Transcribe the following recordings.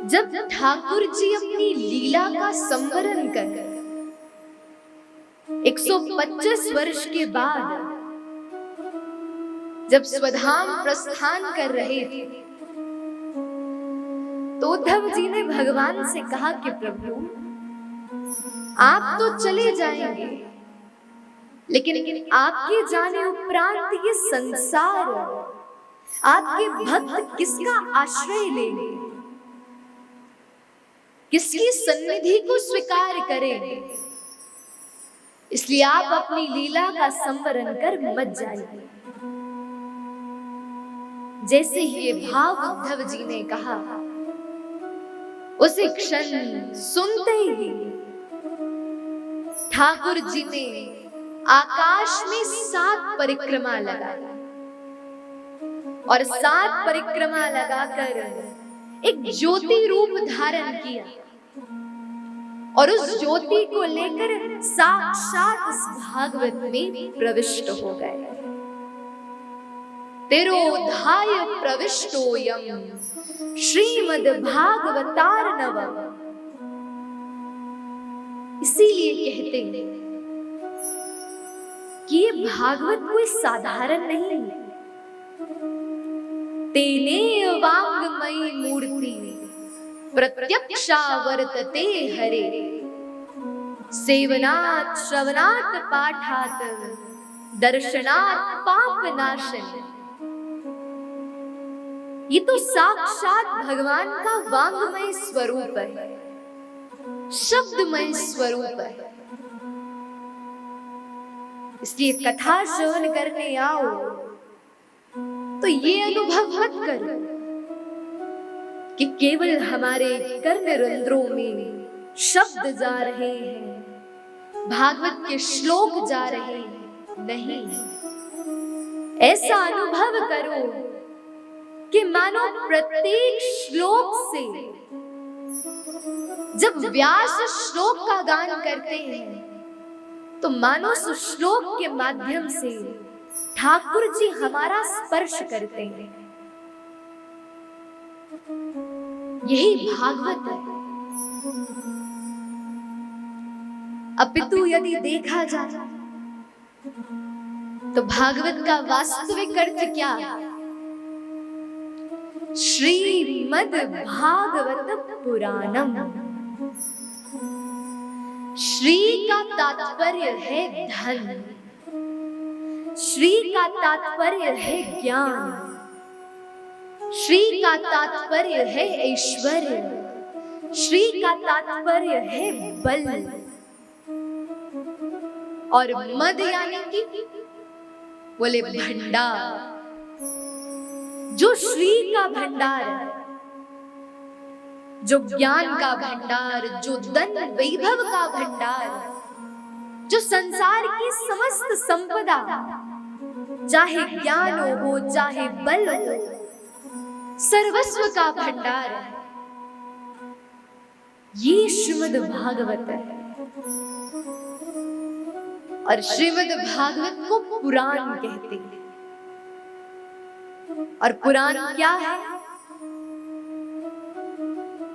जब ठाकुर जी अपनी लीला का संवरण कर 125 वर्ष के बाद जब स्वधाम प्रस्थान कर रहे थे, तो उद्धव जी ने भगवान से कहा कि प्रभु, आप तो चले जाएंगे, लेकिन आपके जाने उपरांत ये संसार, आपके भक्त किसका आश्रय लेंगे, किसकी सन्निधि को स्वीकार करेंगे? इसलिए आप अपनी लीला का संवरण कर मत जाइए। जैसे ही ये भाव उद्धव जी ने कहा, उसी क्षण सुनते ही ठाकुर जी ने आकाश में 7 परिक्रमा लगाई और 7 परिक्रमा लगाकर एक ज्योति रूप धारण किया और उस ज्योति को लेकर साक्षात इस भागवत में प्रविष्ट हो गए। तिरोधाय प्रविष्टोयम श्रीमद् भागवतार्णवम्। इसीलिए कहते हैं कि ये भागवत कोई साधारण नहीं है। तेने वाङ्मयी मूर्ति प्रत्यक्षा वर्तते हरे, सेवनात् श्रवणात् पाठात् दर्शनात् पापनाशने। ये तो साक्षात भगवान का वाङ्मय स्वरूप है, शब्दमय स्वरूप है। इसलिए कथा श्रवण करने आओ तो ये अनुभव मत करो कि केवल हमारे कर्णरंध्रों में शब्द जा रहे हैं, भागवत के श्लोक जा रहे हैं। नहीं, ऐसा अनुभव करो कि मानो प्रत्येक श्लोक से, जब व्यास श्लोक का गान करते हैं तो मानो उस श्लोक के माध्यम से ठाकुर जी हमारा स्पर्श करते हैं। यही भागवत है। अपितु यदि देखा जाए तो भागवत का वास्तविक अर्थ क्या है? श्रीमद् भागवत पुराणम। श्री का तात्पर्य है धन, श्री का तात्पर्य है ज्ञान, श्री का तात्पर्य है ऐश्वर्य, श्री का तात्पर्य है बल, और मद यानी कि बोले भंडार। जो श्री का भंडार है, जो ज्ञान का भंडार, जो धन वैभव का भंडार, जो संसार की समस्त संपदा, चाहे ज्ञान हो चाहे बल हो, सर्वस्व का भंडार है, ये श्रीमद् भागवत है। और श्रीमद् भागवत को पुराण कहते हैं। और पुराण क्या है?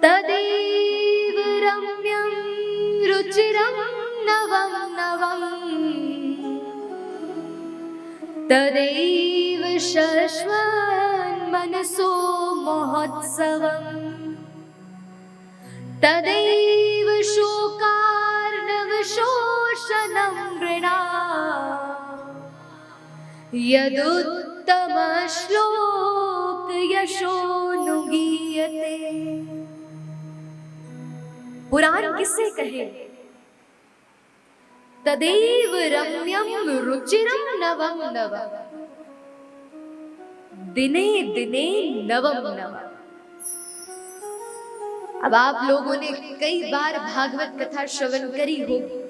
तदेव रम्यं रुचिरं नवं नवं, तदेव शश्वन् मनसो महोत्सवम्, तदेव शोकार्णव शोषणं नृणाम्, यदुत्तम श्लोक यशोनुगीयते। पुराण किसे कहे? तदेव रम्यं रुचिरं नवं नवं, दिने दिने नवं नवं। अब आप लोगों ने कई बार भागवत कथा श्रवण करी होगी,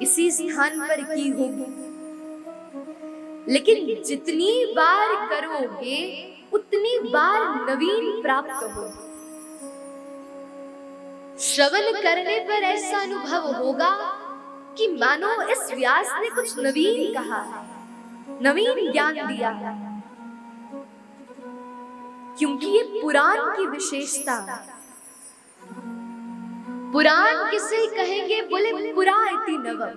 इसी स्थान पर की होगी, लेकिन जितनी बार करोगे उतनी बार नवीन प्राप्त होगा। श्रवण करने पर ऐसा अनुभव होगा कि मानो इस व्यास ने कुछ नवीन कहा है, नवीन ज्ञान दिया है। क्योंकि ये पुराण की विशेषता। पुराण किसे कहेंगे? बोले पुरा इति नवम,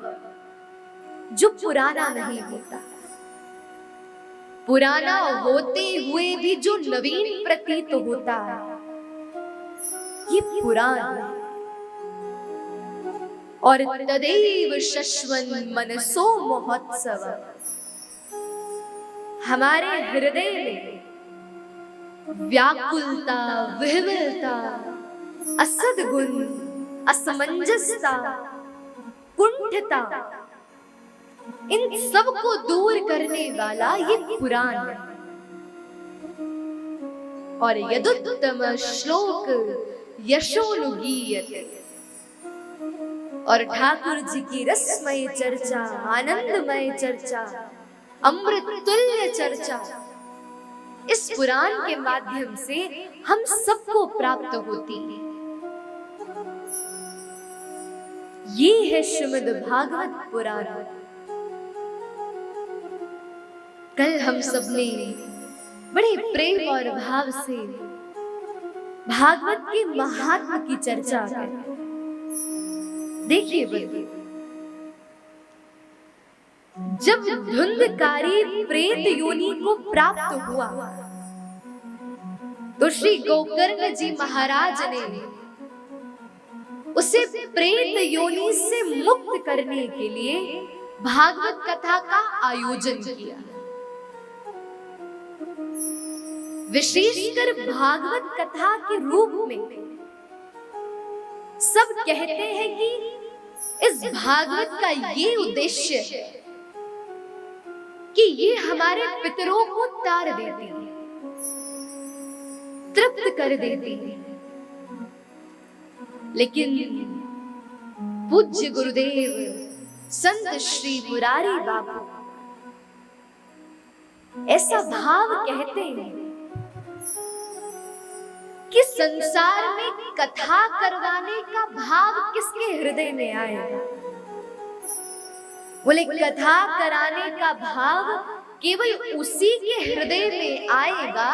जो पुराना नहीं होता, पुराना होते हुए भी जो नवीन प्रतीत होता है, ये पुराण है। और तदेव शश्वन् मनसो महोत्सव, हमारे हृदय में व्याकुलता, विह्वलता, असद्गुण, असमंजसता, कुंठता, इन सब को दूर करने वाला ये पुराण है। और यदुत्तम श्लोक यशोनुगीयते, और ठाकुर जी की रसमय चर्चा, आनंदमय चर्चा, अमृत तुल्य चर्चा इस पुराण के माध्यम से हम सबको प्राप्त होती है। ये है श्रीमद् भागवत पुराण। कल हम सबने बड़े प्रेम और भाव से भागवत के महात्म की चर्चा की। देखिए बंधु, जब धुंधकारी प्रेत योनि को प्राप्त हुआ तो श्री गोकर्ण जी महाराज ने उसे प्रेत योनि से मुक्त करने के लिए भागवत कथा का आयोजन किया। विशेषकर भागवत कथा के रूप में सब कहते हैं कि इस भागवत का ये उद्देश्य है कि ये हमारे पितरों को तार देती है, तृप्त कर देती है। लेकिन पूज्य गुरुदेव संत श्री मुरारी बाबू ऐसा भाव कहते हैं कि संसार में कथा करवाने का भाव किसके हृदय में आएगा? बोले कथा कराने का भाव केवल उसी के हृदय में आएगा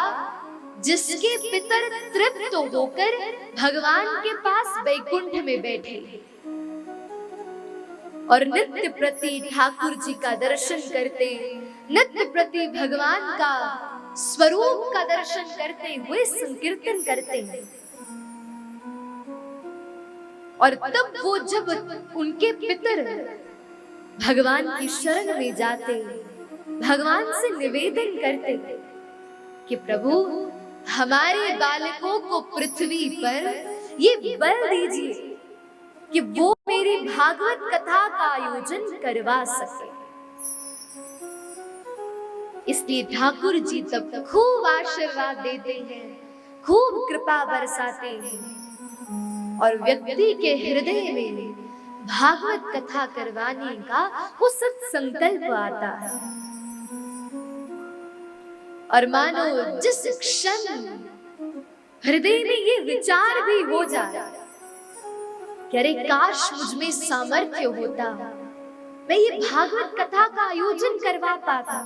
जिसके पितर तृप्त होकर भगवान के पास वैकुंठ में बैठे और नित्य प्रति ठाकुर जी का दर्शन करते, नित्य प्रति भगवान का स्वरूप का दर्शन करते हुए संकीर्तन करते हैं। और तब वो जब उनके पितर भगवान की शरण में जाते, भगवान से निवेदन करते कि प्रभु हमारे बालकों को पृथ्वी पर ये बल दीजिए कि वो मेरी भागवत कथा का आयोजन करवा सके। इसलिए ठाकुर जी तब खूब आशीर्वाद देते हैं, खूब कृपा बरसाते हैं और व्यक्ति के हृदय में भागवत कथा करवाने का वो सत्संकल्प आता है। और मानो जिस क्षण हृदय में ये विचार भी हो जाए कि अरे काश मुझ में सामर्थ्य होता, मैं ये भागवत कथा का आयोजन करवा पाता,